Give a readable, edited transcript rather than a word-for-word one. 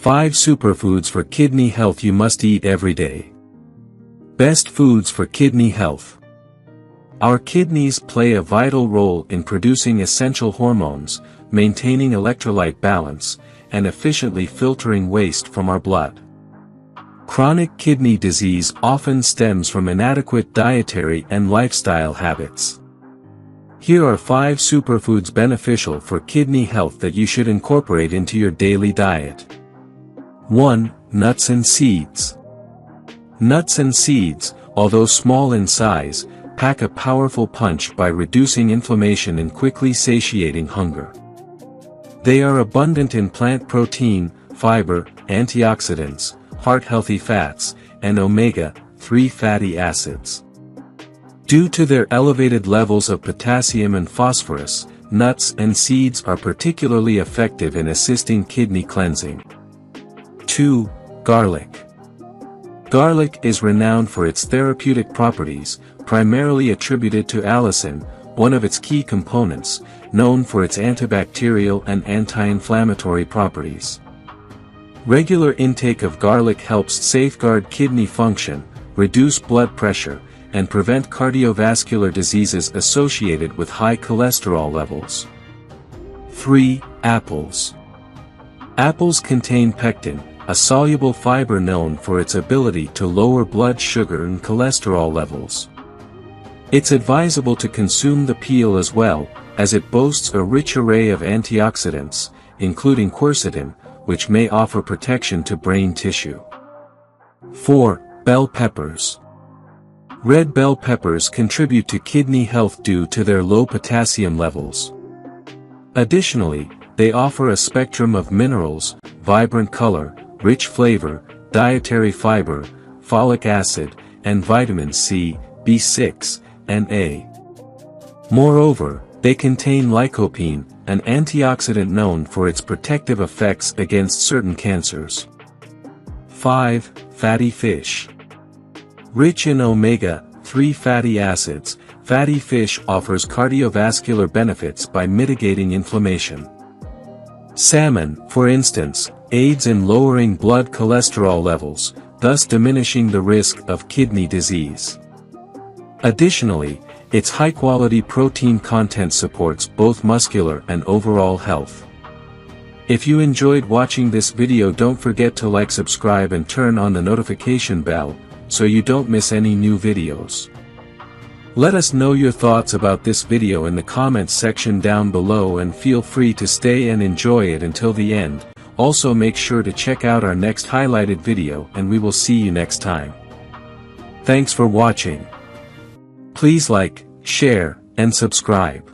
5 superfoods for kidney health you must eat every day. Best foods for kidney health. Our kidneys play a vital role in producing essential hormones, maintaining electrolyte balance, and efficiently filtering waste from our blood. Chronic kidney disease often stems from inadequate dietary and lifestyle habits. Here are 5 superfoods beneficial for kidney health that you should incorporate into your daily diet. 1. Nuts and seeds. Nuts and seeds, although small in size, pack a powerful punch by reducing inflammation and quickly satiating hunger. They are abundant in plant protein, fiber, antioxidants, heart-healthy fats, and omega-3 fatty acids. Due to their elevated levels of potassium and phosphorus, nuts and seeds are particularly effective in assisting kidney cleansing. 2. Garlic. Garlic is renowned for its therapeutic properties, primarily attributed to allicin, one of its key components, known for its antibacterial and anti-inflammatory properties. Regular intake of garlic helps safeguard kidney function, reduce blood pressure, and prevent cardiovascular diseases associated with high cholesterol levels. 3. Apples. Apples contain pectin, a soluble fiber known for its ability to lower blood sugar and cholesterol levels. It's advisable to consume the peel as well, as it boasts a rich array of antioxidants, including quercetin, which may offer protection to brain tissue. 4. Bell peppers. Red bell peppers contribute to kidney health due to their low potassium levels. Additionally, they offer a spectrum of minerals, vibrant color, rich flavor, dietary fiber, folic acid, and vitamins C, B6, and A. Moreover, they contain lycopene, an antioxidant known for its protective effects against certain cancers. 5. Fatty fish. Rich in omega-3 fatty acids, fatty fish offers cardiovascular benefits by mitigating inflammation. Salmon, for instance, aids in lowering blood cholesterol levels, thus diminishing the risk of kidney disease. Additionally, its high-quality protein content supports both muscular and overall health. If you enjoyed watching this video, don't forget to like, subscribe and turn on the notification bell, so you don't miss any new videos. Let us know your thoughts about this video in the comments section down below, and feel free to stay and enjoy it until the end. Also make sure to check out our next highlighted video, and we will see you next time. Thanks for watching. Please like, share, and subscribe.